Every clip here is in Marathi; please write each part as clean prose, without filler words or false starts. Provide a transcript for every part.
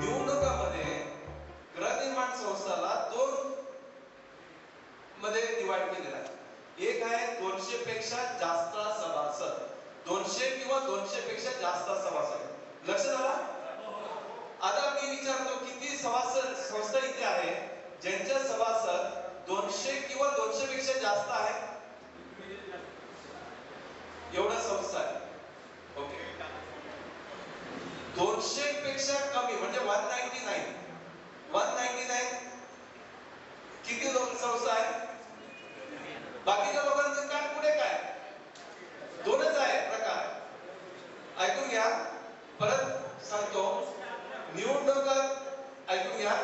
निवडणुकामध्ये गृहनिर्माण संस्थाला दोन मध्ये डिवाइड केलेला आहे. एक आहे 200 पेक्षा जास्त सभासद, 200 किंवा 200 पेक्षा जास्त सभासद. लक्षात आलं? आता मी विचारतो किती सभासद संस्था इथे आहे ज्यांच्या सभासद 200 किंवा 200 पेक्षा जास्त आहे? एवढा संस्था आहे. ओके. 200 पेक्षा कमी म्हणजे 199 किती लोक संस्था आहे? बाकीच्या लोकांचं काय पुढे काय? दोनच आहे प्रकार. ऐकून घ्या, परत सांगतो. निवडणुकात ऐकून घ्या,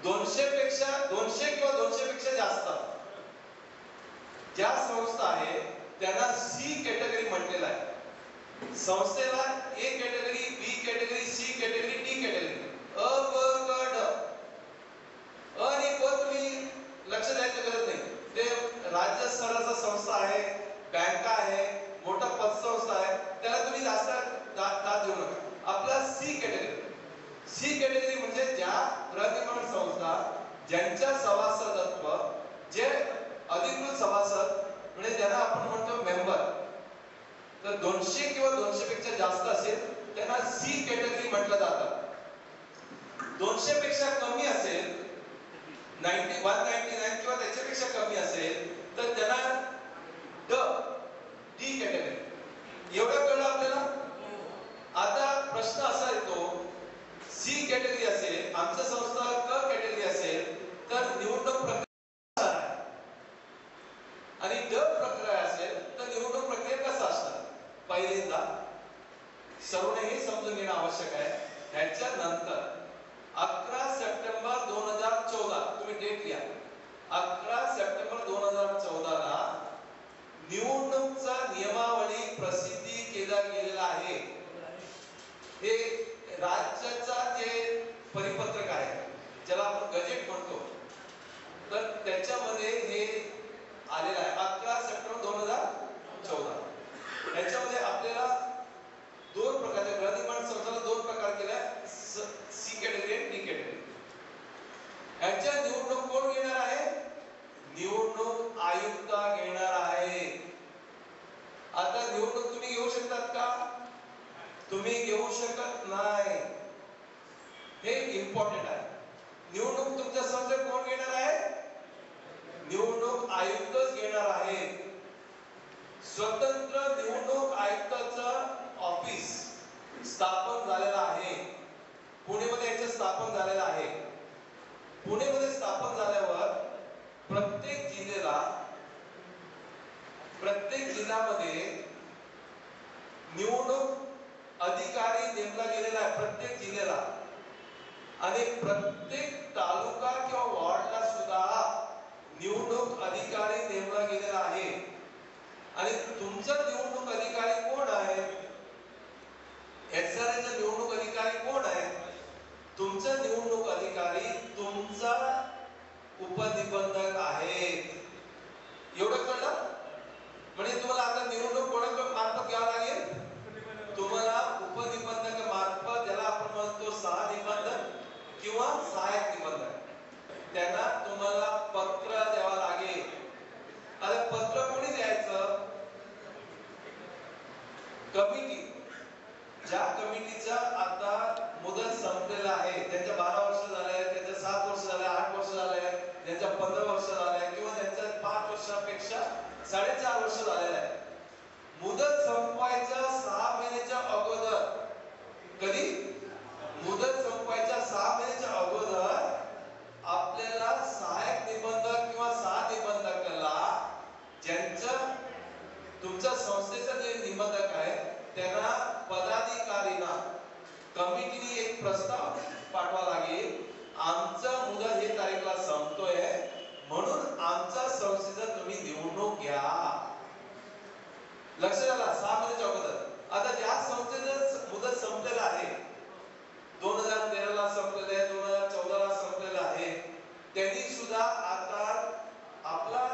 200 किंवा 200 पेक्षा जास्त ज्या संस्था आहे त्यांना सी कॅटेगरी म्हटलेलं आहे. संस्थेला A category, B category, C category, D category, अ ब क ड. अ आणि ब तुम्ही लक्ष द्यायची गरज नाही. ते राज्य स्तराचा संस्था आहे, बँका आहे, मोठा पतसंस्था आहे, त्याला तुम्ही जास्त दाद देऊ नका. आपला सी कॅटेगरी म्हणजे ज्या गृहनिर्माण संस्था ज्यांच्या सभासदत्व जे अधिकृत सभासद म्हणजे ज्यांना आपण म्हणतो मेंबर, तर 200 किंवा 200 पेक्षा जास्त असेल त्यांना सी कॅटेगरी म्हटलं जातं. 200 पेक्षा कमी असेल, 199 किंवा त्याच्यापेक्षा कमी असेल तर त्यांना डी कॅटेगरी. एवढं कळलं आपल्याला? आता प्रश्न असा येतो, सी कॅटेगरी असेल, आमच्या संस्था क कॅटेगरी असेल तर निवडणूक प्रक्रिया आणि ड प्रक्रिया असेल तर निवडणूक प्रक्रिया कसा असणार? पहिल्यांदा सर्वांनी हे समजून घेणं आवश्यक आहे. ह्याच्या नंतर 11 सप्टेंबर 2014 तुम्ही डेट लिहा. 11 सप्टेंबर 2014 ला निवडणूकचा नियमावली प्रसिद्धी केला गेलेला आहे. हे राज्याचा जे परिपत्रक आहे ज्याला आपण गजेट म्हणतो, तर त्याच्यामध्ये हे आलेलं आहे 11 सप्टेंबर 2014. याच्यामध्ये आपल्याला दोन प्रकारचे गृहनिर्माण संस्थाला दोन प्रकार केले, सी कॅटेगरी आणि डी कॅटेगरी. याच्या निवडणूक कोण घेणार आहे? निवडणूक आयुक्त घेणार आहे. आता निवडणूक तुम्ही घेऊ शकतात का? तुम्ही घेऊ शकत नाही. हे इम्पॉर्टंट आहे. निवडणूक तुमच्या संस्थेत कोण घेणार आहे? निवडणूक आयुक्तच घेणार आहे. स्वतंत्र निवडणूक आयुक्ताचं ऑफिस स्थापन झालेलं आहे. पुणेमध्ये याचं स्थापन झालेलं आहे. पुणेमध्ये स्थापन झाल्यावर प्रत्येक जिल्ह्यामध्ये निवडणूक अधिकारी नेमला गेलेला आहे प्रत्येक जिल्ह्याला. आणि प्रत्येक तालुका किंवा वॉर्डला सुद्धा निवडणूक अधिकारी नेमला गेलेला आहे. आणि तुमचा निवडणूक अधिकारी कोण आहे? एक्सआरएचा निवडणूक अधिकारी कोण आहे? तुमचा निवडणूक अधिकारी तुमचा उपनिबंधक आहे. एवढं कळलं? म्हणजे तुम्हाला आता निवडणूक कोणाकडे मार्फत घ्यावं लागेल? तुम्हाला उपनिबंधक मार्फत, ज्याला आपण म्हणतो सहनिबंधक किंवा सहाय्यक निबंधक, त्यांना तुम्हाला पत्र द्यावं लागेल. आता पत्र कोणी द्यायचं? कमिटी. ज्या कमिटीचा आता मुदत संपलेला आहे, त्यांच्या 12 वर्ष झाले, त्यांच्या 7 वर्ष झाले, 8 वर्ष झाले, त्यांच्या 15 वर्ष झाले किंवा त्यांच्या 5 वर्षापेक्षा 4.5 वर्ष झालेले आहे. मुदत संपवायच्या 6 महिन्याच्या अगोदर, कधी? मुदत संपवायच्या 6 महिन्याच्या अगोदर आपल्याला सहाय्यक निबंधक किंवा सहनिबंधकाला, ज्यांचं तुमच्या संस्थेचा जे निबंधक आहे त्यांना पदाधिकारीना कमिटीने एक प्रस्ताव पाठवा लागेल. आमचा मुदत हे तारीखला संपतोय म्हणून आमच्या संस्थेचा तुम्ही निवडणूक घ्या. लक्ष द्या, 6 महिन्याच्या अगोदर. आता ज्या संस्थेचं मुदत संपलेलं आहे, 2013 ला संपलेलं आहे, 2014 ला संपलेलं आहे, त्यांनी सुद्धा आता आपला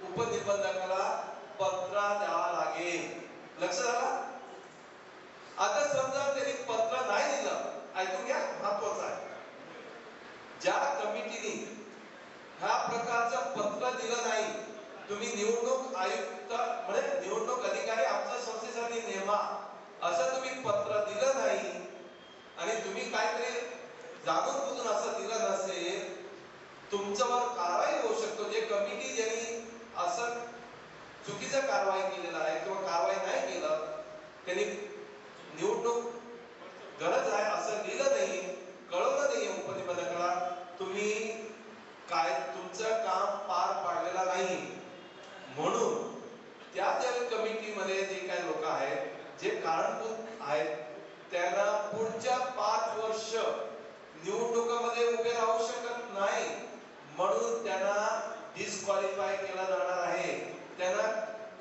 उपनिबंधकाला पत्र द्यावा लागेल. लक्षात आलं? आता समजा त्यांनी पत्र ज्या कमिटीने ह्या प्रकारचं पत्र दिलं नाही, तुम्ही निवडणूक आयुक्त म्हणजे निवडणूक अधिकारी आमच्या संस्थेसाठी नेमा असं तुम्ही पत्र दिलं नाही आणि तुम्ही काहीतरी जाणून बुजून असं दिलं नसेल, तुमच्यावर कारवाई होऊ शकतो. जे कमिटी ज्यांनी असं चुकीचं कारवाई केलेलं आहे किंवा कारवाई नाही केलं, त्यांनी निवडणूक गरज आहे असं लिहिलं नाही, कळवलं नाही उपनिबंधकाला, तुम्ही काय तुमचं काम पार पाडलेलं नाही. म्हणून त्या कमिटीमध्ये जे काही लोक आहेत, जे कारणभूत आहेत, त्यांना पुढच्या 5 वर्ष निवडणुकामध्ये उभे राहू शकत नाही. म्हणून त्यांना डिस्क्वालिफाय केला जाणार आहे. त्यांना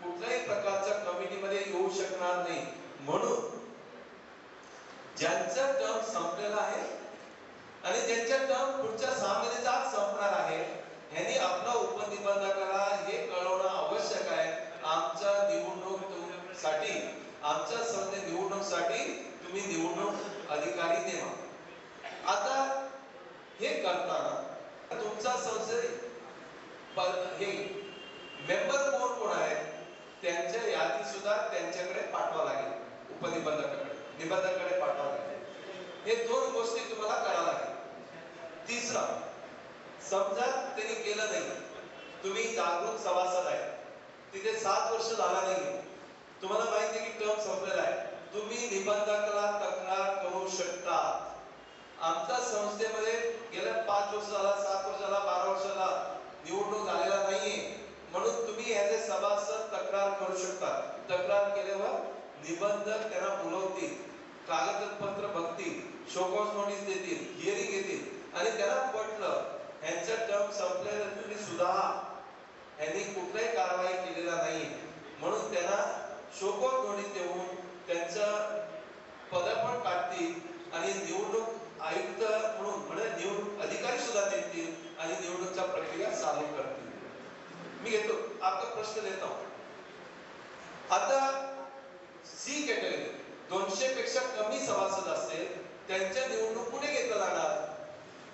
कुठल्याही प्रकारच्या कमिटीमध्ये येऊ शकणार नाही. म्हणून ज्यांचा टर्म संपलेला आहे आणि ज्यांच्या टर्म पुढच्या 6 महिन्यात संपणार आहे, ह्यांनी आपला उपनिबंधकाला हे कळवणं आवश्यक आहे. आमच्या निवडणुकीसाठी, आमच्या संस्थे निवडणुकीसाठी तुम्ही निवडणूक अधिकारी नेमा. आता हे करताना तुमचा संस्थे हे मेंबर कोण आहेत त्यांच्या यादी सुद्धा त्यांच्याकडे पाठवा लागेल, उपनिबंधकाकडे, निबंधकाकडे पाठवा लागेल. हे 2 गोष्टी तुम्हाला कराव्या लागेल. तिसरा, समजा त्यांनी केलं नाही, तुम्ही जागरूक सभासद आहे, तिथे 7 वर्ष झाला नाही, तुम्हाला माहिती आहे की टर्म संपलेला आहे, तुम्ही निबंधकाला तक्रार करू शकता. आमच्या संस्थेमध्ये गेल्या 5 वर्ष झाला, 7 वर्ष झाला, 12 वर्ष झाला निवडणूक झालेला नाहीये, म्हणून तुम्ही ॲज अ सभासद तक्रार करू शकता. तक्रार केल्यावर निबंधक त्यांना बोलवतील, कागदपत्र बघतील, शोकॉज नोटीस देतील, हिअरिंग घेतील आणि त्यांना पटलं ह्यांचा टर्म संपलेला तरी सुद्धा ह्यांनी कुठलाही कारवाई केलेला नाही, म्हणून त्यांना शोकॉज नोटीस देऊन त्यांचं पदार्पण काढतील आणि निवडणूक आयुक्त म्हणून म्हणजे निवडणूक अधिकारी सुद्धा देतील आणि निवडणूकच्या प्रक्रिया चालू करतील. मी घेतो आपला प्रश्न देतो. आता सी कॅटेगरी 200 पेक्षा कमी सभासद असेल त्यांच्या निवडणूक कुठे घेतला जाणार?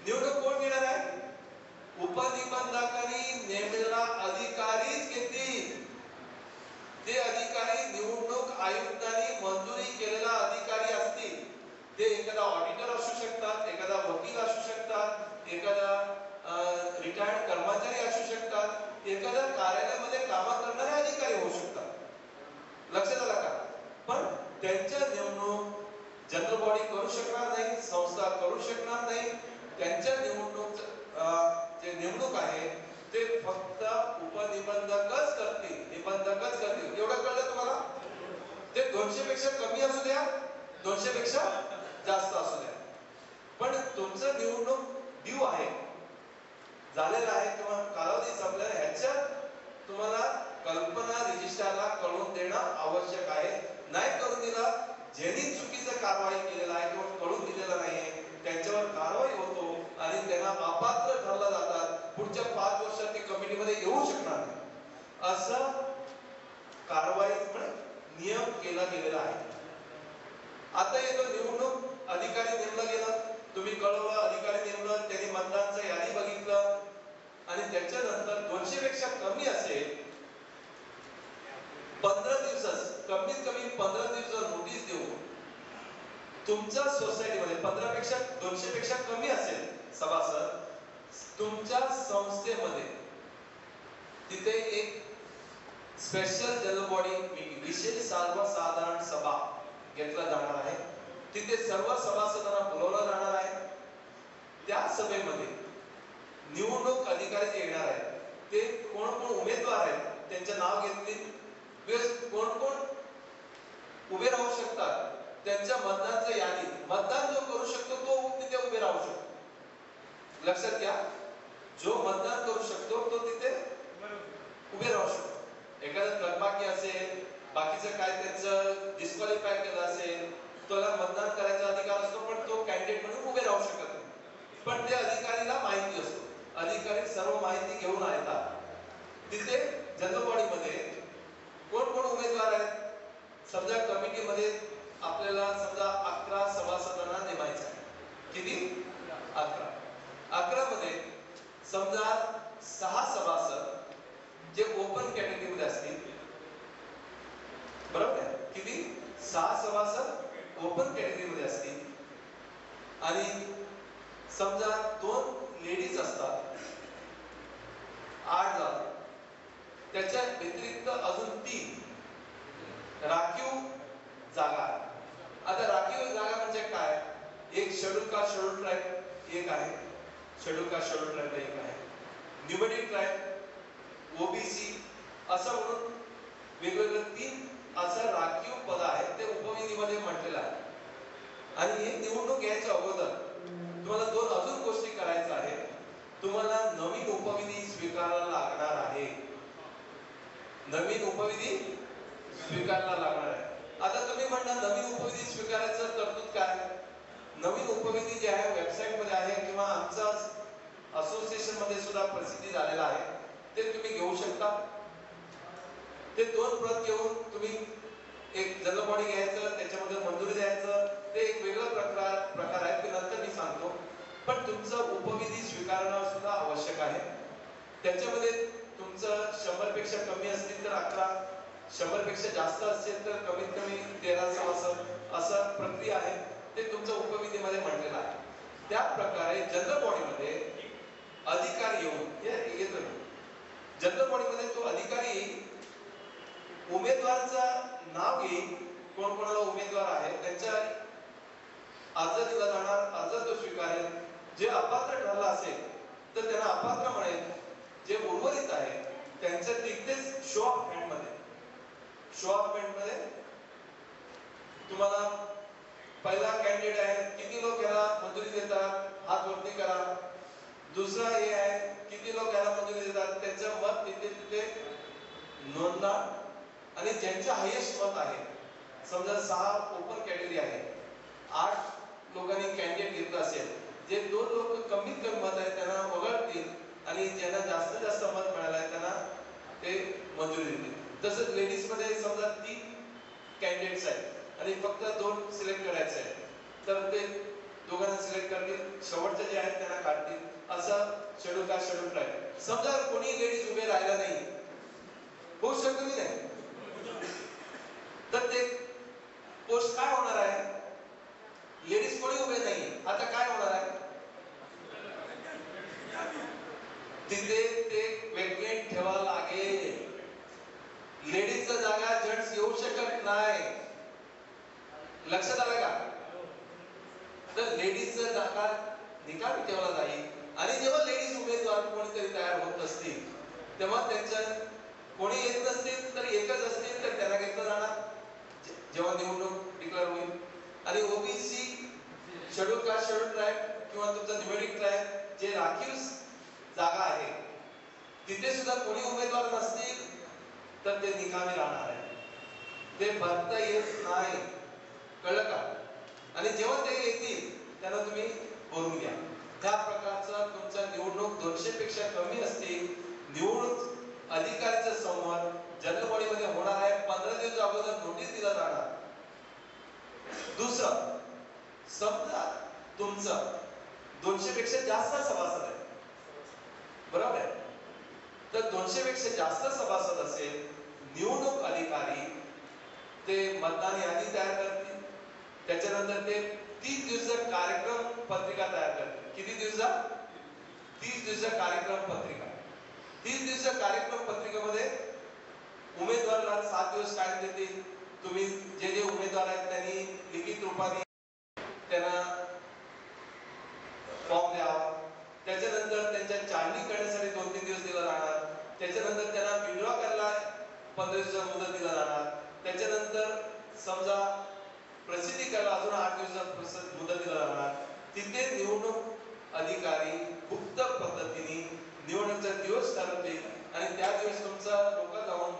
निवडणूक कोण घेणार आहे? उपनिबंधकांनी नेमलेला अधिकारीच घेतील. ते अधिकारी निवडणूक आयुक्तांनी मंजुरी केलेला अधिकारी असतील. ते एखादा ऑडिटर असू शकतात, एखादा वकील असू शकतात, एखादा रिटायर्ड कर्मचारी असू शकतात, एखाद्या कार्यालयामध्ये काम करणारे अधिकारी होऊ शकतात. लक्षात आलं का? पण त्यांच्या निवडणूक जनरल बॉडी करू शकणार नाही, संस्था करू शकणार नाही. त्यांच्या निवडणूक जे नेमणूक आहे ते फक्त उपनिबंधकच करतील, निबंधकच करतील. एवढं कळलं तुम्हाला? ते 200 पेक्षा कमी असू द्या, 200 पेक्षा जास्त असू द्या, पण तुमचं निवडणूक ड्यू आहे, झालेला आहे किंवा कालावधी संपलेला आहे, ह्याच्यात तुम्हाला कल्पना रजिस्ट्रारला कळवून देणं आवश्यक आहे. नाही कळून दिला, ज्यांनी चुकीचं कारवाई केलेला आहे किंवा कळून दिलेला नाहीये त्यांच्यावर कारवाई होतो आणि त्यांना अपात्र ठरला जातात. पुढच्या 5 वर्षात ते कमिटीमध्ये येऊ शकणार नाही, असं कारवाई नियम केला गेलेला आहे. आता येतो निवडणूक अधिकारी नेमला गेला, तुम्ही कळवलं, अधिकारी नेमलं, त्यांनी मतदानाचं यादी बघितलं आणि त्याच्यानंतर 200 पेक्षा कमी असेल 15 दिवसात, कमीत कमी 15 दिवसात नोटीस देऊन तुमच्या सोसायटीमध्ये 200 पेक्षा कमी असेल सभासद, तुमच्या संस्थेमध्ये तिथे एक स्पेशल जनरल बॉडी मीटिंग, विशेष सर्वसाधारण सभा घेतला जाणार आहे. तिथे सर्व सभासदांना बोलवलं जाणार आहे. त्या सभेमध्ये निवडणूक अधिकारी जे येणार आहेत ते कोण कोण उमेदवार आहेत त्यांचे नाव घेतली, कोण कोण उभे राहू शकतात, त्यांच्या मतदानाची यादी, मतदान जो करू शकतो तो तिथे उभे राहू शकतो. लक्षात घ्या, जो मतदान करू शकतो तो तिथे उभे राहू शकतो. एखादं थकबाकी असेल, बाकीचं काय त्यांचं डिस्क्वालिफाय केलं असेल, त्याला मतदान करायचा अधिकार असतो, पण तो कॅन्डिडेट म्हणून उभे राहू शकत नाही. पण ते अधिकारीला माहिती असतो, अधिकारी सर्व माहिती घेऊन येतात. तिथे जनरल बॉडीमध्ये कोण कोण उमेदवार आहेत, समजा कमिटीमध्ये आपल्याला समजा 11 सभासदांना नेमायचं आहे. किती? 11. 11 मध्ये समजा 6 सभासद जे ओपन कॅटेगरी मध्ये असतील, बरोबर आहे? किती? 6 सभासद ओपन कॅटेगरी मध्ये असतील आणि समजा 2 लेडीज असतात, 8 झाले. त्याच्या व्यतिरिक्त अजून 3 राखीव जागा. आता राखीव जागा म्हणजे काय? एक शेड्यूल कास्ट शेड्यूल ट्राइब एक आहे, शेड्यूल कास्ट शेड्यूल ट्राइब एक आहे, न्यूमेरिक ट्राइब, ओबीसी असं म्हणून वेगवेगळे 3 असं राखीव पद आहेत, ते उपविधीमध्ये म्हटलेलं आहे. आणि हे निवडणूक घ्यायच्या अगोदर तुम्हाला 2 अजून गोष्टी करायच्या आहेत. तुम्हाला नवीन उपविधी स्वीकारायला लागणार आहे. नवीन उपविधी स्वीकारायला लागणार आहे. आता तुम्ही म्हणणार नवीन उपविधी स्वीकारायचं तरतूद काय? नवीन उपविधी जे आहे वेबसाईट मध्ये आहे किंवा आमच्या असोसिएशन मध्ये सुद्धा प्रसिद्धी झालेला आहे, ते तुम्ही घेऊ शकता. ते 2 प्रत घेऊन तुम्ही एक जनरल बॉडी घ्यायचं, त्याच्यामध्ये मंजुरी द्यायचं, ते एक वेगळा प्रकार आहे, ते नंतर मी सांगतो. पण तुमचं उपविधी स्वीकारणं सुद्धा आवश्यक आहे. त्याच्यामध्ये तुमचं 100 पेक्षा कमी असतील तर 11, 100 पेक्षा जास्त असेल तर कमीत कमी 13 सभासद असं प्रक्रिया आहे. ते तुमचं उपविधीमध्ये म्हटलेलं आहे. त्या प्रकारे जनरल बॉडीमध्ये अधिकारी येतो. जनरल बॉडीमध्ये तो अधिकारी उमेदवाराचं नाव घेईल, कोण कोणाला उमेदवार आहे त्यांच्या अर्ज दिला जाणार, अर्ज तो स्वीकारेल. जे अपात्र ठरला असेल तर त्यांना अपात्र म्हणेल. जे उर्वरित आहे त्यांच्या तिथेच शो ऑफ हँड मध्ये तुम्हाला पहिला कॅन्डिडेट आहे, किती लोक याला मंजुरी देतात, हात वरती करा. दुसरा हे आहे, किती लोक याला मंजुरी देतात, त्यांचं मत तिथे नोंदवा. आणि ज्यांचे हायेस्ट मत आहे, समजा 6 ओपन कॅटेगरी आहे, 8 लोकांनी कॅन्डिडेट घेतलं असेल, जे 2 लोक कमीत कमी मत आहे त्यांना वगळतील आणि ज्यांना जास्तीत जास्त मत मिळालं आहे त्यांना ते मंजुरी देतील. तसंच लेडीज मध्ये समजा 3 कॅन्डिडेट्स आहेत आणि फक्त 2 सिलेक्ट करायचे आहेत, तर ते दोघांना सिलेक्ट करतील, शेवटचे जे आहेत त्यांना काढतील. असं शेड्यूल कास्ट शेड्यूल ट्राइब. समजा कोणी लेडीज उभे राहिला नाही, होऊ शकतो की नाही, तर ते पोस्ट काय होणार आहे? लेडीज कोणी उभे नाही, आता काय होणार आहे? तिथे ते वेकेंट ठेवावं लागेल. लेडीजच्या जागा जेंट्स येऊ शकत नाही. लक्षात आलं का? तर लेडीजच्या जागा निकामी ठेवला जाईल. आणि जेव्हा लेडीज उमेदवार कोणीतरी तयार होत असतील, तेव्हा त्यांच्या कोणी येत नसतील तर एकच असतील तर त्यांना घेतलं जाणार जेव्हा निवडणूक डिक्लेअर होईल. आणि OBC, schedule caste schedule tribe किंवा तुमचा न्यूमेरिक ट्राइब जे राखीव जागा आहे, तिथे सुद्धा कोणी उमेदवार नसतील तर ते निकामी राहणार आहे. ते भरता येत नाही. कळलं का? आणि जेव्हा ते येतील त्यांना तुम्ही भरून घ्या. त्या प्रकारचं तुमचा निवडणूक 200 पेक्षा कमी असतील, निवडणूक अधिकाऱ्याच्या समोर जनरल बॉडीमध्ये होणार आहे. 15 दिवस अगोदर नोटीस दिला जाणार. दुसरं, समजा तुमचं 200 पेक्षा जास्त सभासद आहे, बरोबर आहे, तर 200 पेक्षा जास्त सभासद असेल, निवडणूक अधिकारी ते मतदान यादी तयार करतील. त्याच्यानंतर ते 30 दिवसाचा कार्यक्रम पत्रिका तयार करतील. किती दिवसात? 30 दिवसाचा कार्यक्रम पत्रिका. 30 दिवसाच्या कार्यक्रम पत्रिकेमध्ये उमेदवाराला 7 दिवस टाइम देतील. तुम्ही जे उमेदवार आहेत त्यांनी लिखित रूपाने त्यांना फॉर्म द्यावा. त्याच्यानंतर त्यांच्या चांदी करण्यासाठी 2-3 दिवस दिला जाणार. त्याच्यानंतर त्यांना विड्रॉ करायला 15 दिवसाची मुदत दिला जाणार. त्याच्यानंतर समजा प्रसिद्धी करायला अजून 8 दिवसाची मुदत दिला जाणार. तिथे निवडणूक अधिकारी गुप्त पद्धतीने निवडणुकीचा दिवस ठरवतील आणि त्या दिवस तुमचा लोक जाऊन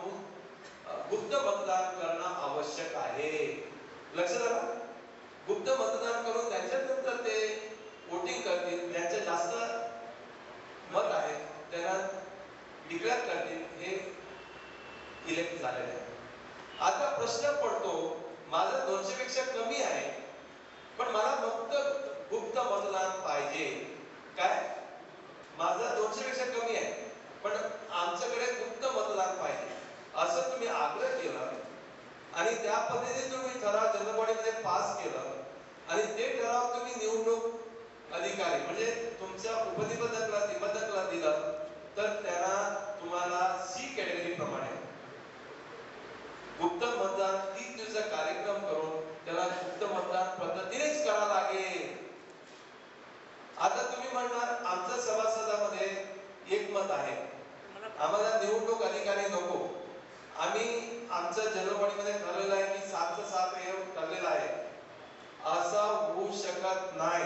गुप्त मतदान करणं आवश्यक आहे. लक्षात आलं? गुप्त मतदान करून त्याच्यानंतर ते वोटिंग करतील. ज्यांचे जास्त मत आहे त्यांना डिक्लेअर करतील हे इलेक्ट झालेले आहे. आता प्रश्न पडतो, माझं 200 पेक्षा कमी आहे पण मला फक्त गुप्त मतदान पाहिजे, काय मत आहे, आम्हाला निवडणूक अधिकारी नको. आम्ही आमच्या जनरल ठरलेलं आहे की 7/7 हे ठरलेलं आहे. असा होऊ शकत नाही.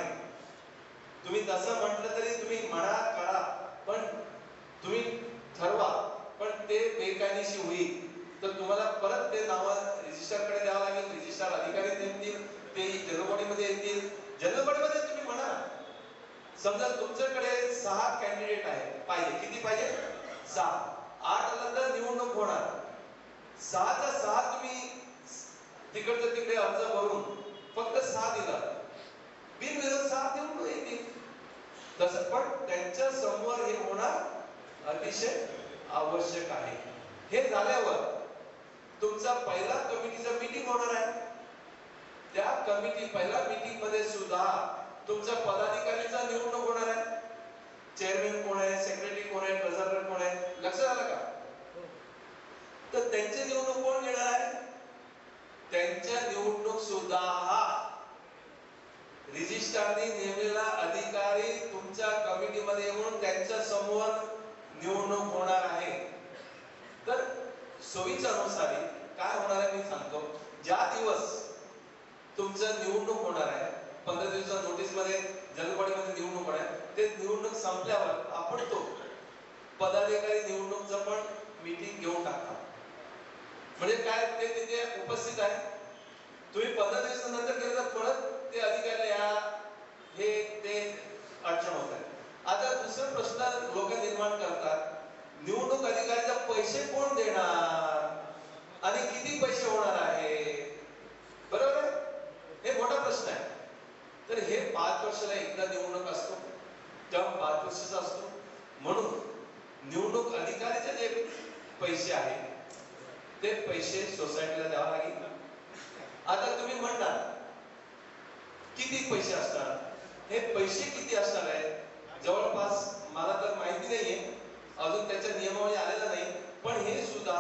तुम्ही तसं म्हटलं तरी तुम्ही म्हणा करा, पण तुम्ही ठरवा, पण ते बेकायदेशीर होईल तर तुम्हाला परत ते नाव रजिस्टरकडे द्यावं लागेल. रजिस्टर अधिकारी नेमतील, ते जनरल मध्ये येतील. जनरल मध्ये तुम्ही म्हणा, समजा तुमच्याकडे 6 कॅन्डिडेट आहे, पाहिजे किती पाहिजे? 6. 8 आलं तर निवडणूक होणार. 6च्या 6 तुम्ही तिकडचं तिकडे अर्ज भरून फक्त 6 दिला, बिनविरोध 6 निवडून येतील. तसं पण त्यांच्या समोर हे होणार अतिशय आवश्यक आहे. हे झाल्यावर तुमचा पहिला कमिटीचा मीटिंग होणार आहे. त्या कमिटी पहिल्या मीटिंग मध्ये सुद्धा तुमच्या पदाधिकाऱ्यांचा निवडणूक होणार आहे. चेअरमॅन कोण आहे, सेक्रेटरी कोण आहे, ट्रेझरर कोण आहे, लक्षात आलं का? तर त्यांची निवडणूक कोण घेणार आहे? त्यांच्या निवडणूक सुद्धा रजिस्ट्रारने नेमलेला अधिकारी तुमच्या कमिटीमध्ये येऊन त्यांच्या समोर निवडणूक होणार आहे. तर सोयीच्या अनुसार काय होणार आहे मी सांगतो. ज्या दिवस तुमचं निवडणूक होणार आहे, 15 दिवसाच्या नोटीस मध्ये जनरल बॉडीमध्ये निवडणूक होणार आहे, ते निवडणूक संपल्यावर आपण तो पदाधिकारी निवडणूकचं पण मीटिंग घेऊन टाकता. म्हणजे काय, ते तिथे उपस्थित आहे. तुम्ही 15 दिवसानंतर केलं तर परत ते अधिकारी या हे ते अडचण होत आहे. आता दुसरा प्रश्न लोक निर्माण करतात, निवडणूक अधिकाऱ्याचे पैसे कोण देणार आणि किती पैसे होणार आहे? बरोबर आहे, हे मोठा प्रश्न आहे. तर हे 5 वर्षाला एकदा निवडणूक असतो, टर्म 5 वर्षाचा असतो. म्हणून निवडणूक अधिकाऱ्याचे जे पैसे आहेत ते पैसे सोसायटीला द्यावे लागेल. आता तुम्ही म्हणणार किती पैसे असणार, हे पैसे किती असणार आहे? जवळपास मला तर माहिती नाहीये, अजून त्याच्या नियमावली आलेला नाही. पण हे सुद्धा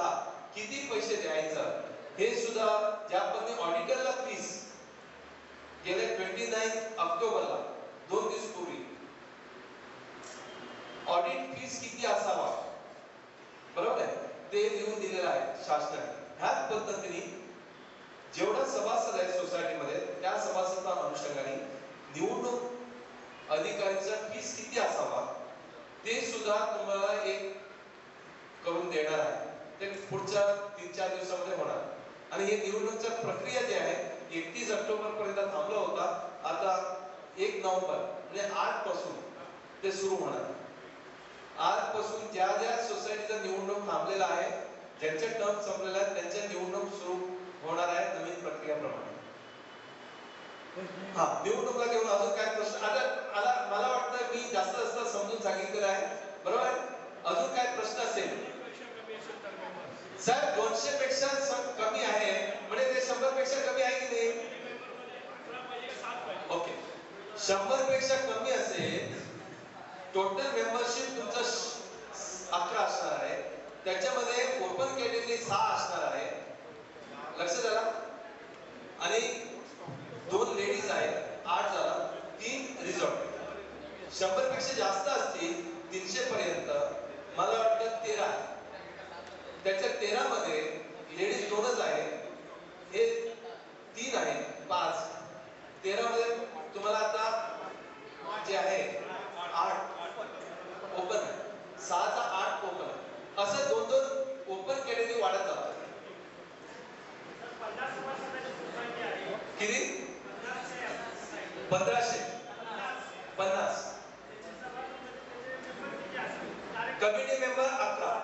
किती पैसे द्यायचं हे सुद्धा ज्या पद्धतीने ऑडिटरला फीस गेले 29 ऑक्टोबरला 2 दिवस पूर्वी ऑडिट फीस किती असावा, बरोबर आहे, ते लिहून दिलेलं आहे शासनाने. ह्याच पद्धतीने जेवढा सभासद आहे सोसायटीमध्ये त्या सभासदांच्या अनुषंगाने निवडणूक अधिकारीचा फीस किती असावा ते सुद्धा तुम्हाला एक करून देणार आहे. ते पुढच्या 3-4 दिवसामध्ये होणार. आणि हे निवडणूकची प्रक्रिया जी आहे 31 ऑक्टोबर पर्यंत थांबला होता, आता 1 नोव्हेंबर म्हणजे 8 पासून ते सुरू होणार. आजपासून ज्या ज्या सोसायटीचा निवडणूक थांबलेला आहे, ज्यांचे टर्म संपलेला आहे, त्यांच्या निवडणूक सुरू होणार आहे नवीन प्रक्रियाप्रमाणे. हा, निवडणुकीला घेऊन अजून काय प्रश्न? आता मला वाटतं मी जास्त समजून सांगितलेलं आहे, बरोबर आहे? अजून काय प्रश्न असेल? सर 200 पेक्षा कमी आहे म्हणजे ते 100 पेक्षा कमी आहे की नाही? ओके, 100 पेक्षा कमी असेल, टोटल मेंबरशिप तुमचं 11 असणार आहे, त्याच्यामध्ये ओपन कॅटेगरी 6 असणार आहे, लक्षात आलं? आणि 2 लेडीज आहेत, 8 झाला, 3 रिझॉर्ट. 100 पेक्षा जास्त असतील 300 पर्यंत, मला वाटतं 13, त्याच्या 13 मध्ये लेडीज 2च आहे, हे 3 आहे, 5. 13 मध्ये तुम्हाला आता जे आहे 8 ओपन, 6चा 8 ओपन, असं 2-2 ओपन कॅटेगरी वाढत जातात. किती? 1550. Committee member 11.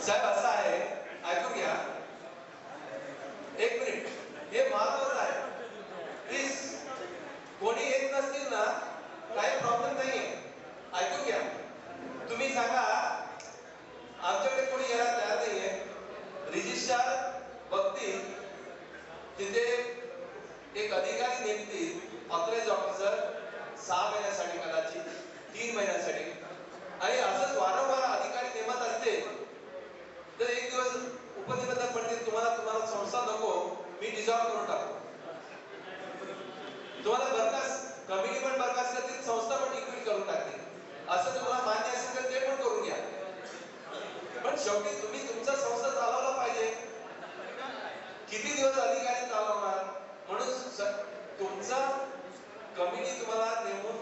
साहेब असं आहे, ऐकून घ्या, 1 मिनिट, हे महत्वाचं आहे, प्लीज. कोणी येत नसतील ना, काही प्रॉब्लेम नाहीये, ऐकून घ्या. तुम्ही सांगा आमच्याकडे कोणी यायला तयार नाहीये, रजिस्ट्रार बघतील, तिथे एक अधिकारी नेमतील, ऑथराइज ऑफिसर 6 महिन्यासाठी, कदाचित 3 महिन्यासाठी, आणि असंच वारंवार अधिकारी नेमत असते तर एक दिवस उपनिबंधक म्हणतील तुम्हाला संस्था नको, मी डिसॉल्व्ह करून टाकतो. तुम्हाला बरखास्त कमिटी पण बरखास्त करतील, संस्था पण लिक्विड करून टाकतील. असं तुम्हाला मान्य असेल तर ते पण करून घ्या. पण शेवटी तुम्ही तुमचा संस्था चालवला पाहिजे. किती दिवस अधिकारी चालवणार? म्हणून तुमचा कमिटी तुम्हाला नेमून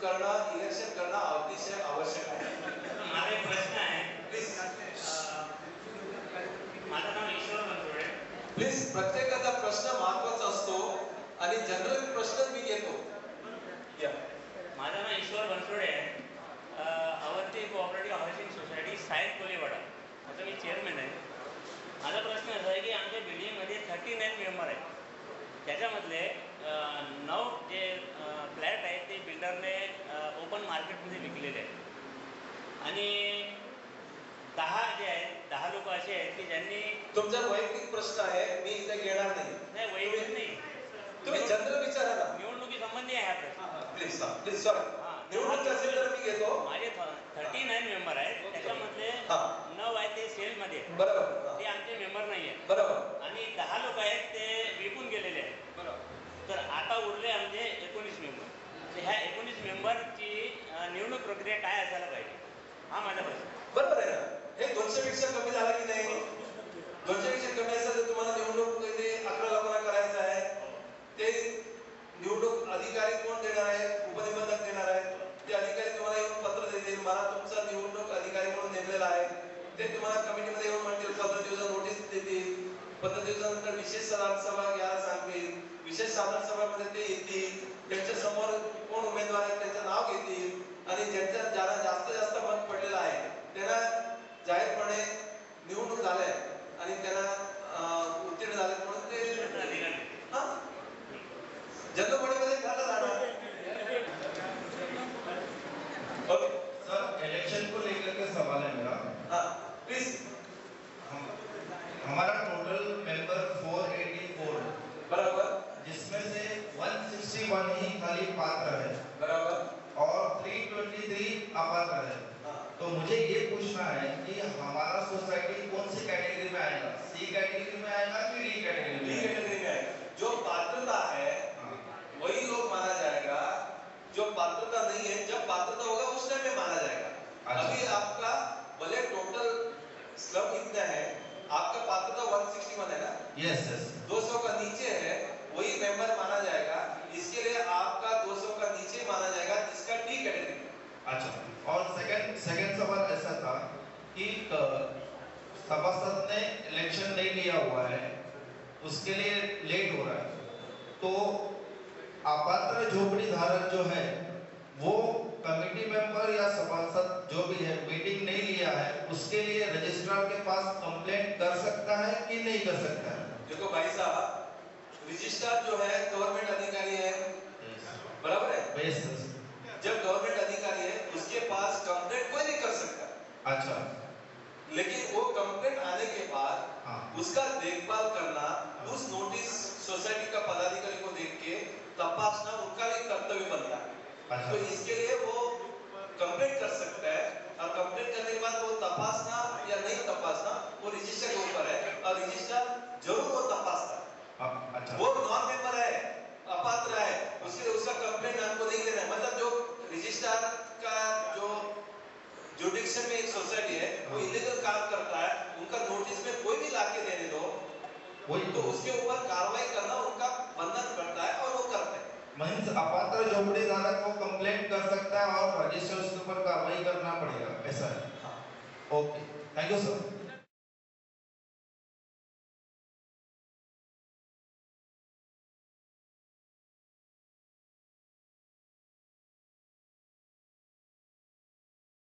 करणं, इलेक्शन करणं अतिशय आवश्यक आहे. माझा एक प्रश्न आहे. प्लीज माझं नाव ईश्वर बनसोडे. प्लीज, प्रत्येकाचा प्रश्न महत्वाचा असतो आणि जनरल प्रश्न मी घेतो. या, माझं नाव ईश्वर बनसोडे आहे. अवंती कोऑपरेटिव्ह हाऊसिंग सोसायटी साहेब कोलीवाडा, आता मी चेअरमॅन आहे. माझा प्रश्न असा आहे की आमच्या बिल्डिंगमध्ये 39 मेंबर आहेत. त्याच्यामधले 9 जे फ्लॅट आहेत ते बिल्डरने ओपन मार्केटमध्ये विकलेले आहेत आणि 10 जे आहेत 10 लोक असे आहेत की ज्यांनी. तुमचा वैयक्तिक प्रश्न आहे, मी इथे घेणार नाही. नाही, वैयक्तिक नाही, तुम्ही जनरल विचारा ना. निवडणुकी संबंधी आहे हा प्रश्न. प्लीज प्लीज सॉरी, निवडणूक असेल तर मी घेतो. माझे 39 मेंबर आहेत, त्याच्यामधले 9 आहेत ते सेलमध्ये, बरोबर, ते आमचे मेंबर नाही आहेत. बरोबर. आणि 10 लोक आहेत ते विकून गेलेले आहेत. बरोबर. तर आता उरले आमचे 19 मेंबर. तर ह्या 19 मेंबरची निवडणूक प्रक्रिया काय असायला पाहिजे, हा माझा प्रश्न. बरोबर आहे ना. हे 200 पेक्षा कमी झाला की नाही? 200 पेक्षा कमी असेल तर तुम्हाला निवडणूक ते 11 लोकांना करायचं आहे. ते निवडणूक अधिकारी कोण देणार आहेत? उपनिबंधक देणार आहेत. ते अधिकारी तुम्हाला येऊन पत्र देतील, मला तुमचा निवडणूक अधिकारी म्हणून नेमलेला आहे. ते तुम्हाला कमिटीमध्ये येऊन म्हणतील, 15 दिवसात नोटीस देतील. 15 दिवसानंतर विशेष साधारण सभा घ्यायला सांगतील. विशेष साधारण सभामध्ये ते येतील, त्यांच्या समोर कोण उमेदवार आहेत त्यांचं नाव घेतील आणि ज्याला जास्त मत पडलेलं आहे त्यांना जाहीरपणे निवडणूक झालंय आणि त्यांना उत्तीर्ण झाले म्हणून ते जनरल बॉडीमध्ये झालं जाणार. ओके सर, इलेक्शन को लेकर के सवाल है मेरा. हाँ प्लीज. हमारा टोटल मेंबर 484, बराबर, जिसमें से 161 ही खाली पात्र है बराबर, और 323 अपात्र है. तो मुझे ये पूछना है कि हमारा सोसाइटी कौन सी कैटेगरी में आएगा? सी कैटेगरी में आएगा कि डी कैटेगरी में? कैटेगरी में आएगा. जो पात्रता है वही लोग माना जाएगा. जो पात्रता नहीं है, जब पात्रता होगा उस टाइम में माना जाएगा. अभी आपका भले टोटल स्लम कितना है, आपका पात्रता 161 है ना? Yes yes. 200 का नीचे है वही मेंबर माना जाएगा. इसके लिए आपका 200 का नीचे माना जाएगा जिसका डी कैटेगरी. अच्छा, और सेकंड सवाल ऐसा था कि सभासद ने इलेक्शन नहीं लिया हुआ है, उसके लिए लेट हो रहा है, तो अपात्र झोपड़ी धारक जो है वो कमेटी मेंबर या सभासद जो भी है मीटिंग नहीं लिया है, उसके लिए रजिस्ट्रार के पास कंप्लेंट कर सकता है कि नहीं कर सकता है? देखो भाई साहब, रजिस्ट्रार जो है गवर्नमेंट अधिकारी है, बराबर है? यस. जब गवर्नमेंट अधिकारी है उसके पास कंप्लेंट कोई नहीं कर सकता. अच्छा. लेकिन वो कंप्लेंट आने के बाद उसका देखभाल करना, उस नोटिस सोसाइटी का पदाधिकारी को देख के तपासना उनका भी कर्तव्य बनता है. अच्छा. तो इसके लिए वो कंप्लेंट कर सकता है और कंप्लेंट करने के बाद वो तपासना या नहीं तपासना वो रजिस्टर के ऊपर है और रजिस्टर जरूर वो तपासता है. अच्छा. वो नॉन मेंबर है, अपात्र है, उसका कंप्लेंट हमको नहीं देना है. मतलब जो रजिस्ट्रार का जो जुडिक्शन में एक सोसाइटी है वो इलीगल काम करता है, उनका नोटिस में कोई भी लाके देने दो वही तो उसके ऊपर कार्रवाई करना उनका बंधन करता है और वो करते हैं. मीन्स अपात्र झोपड़ी धारक को कंप्लेंट कर सकता है और रजिस्टर उसके ऊपर कार्रवाई करना पड़ेगा, ऐसा है? हाँ. Okay, thank you sir.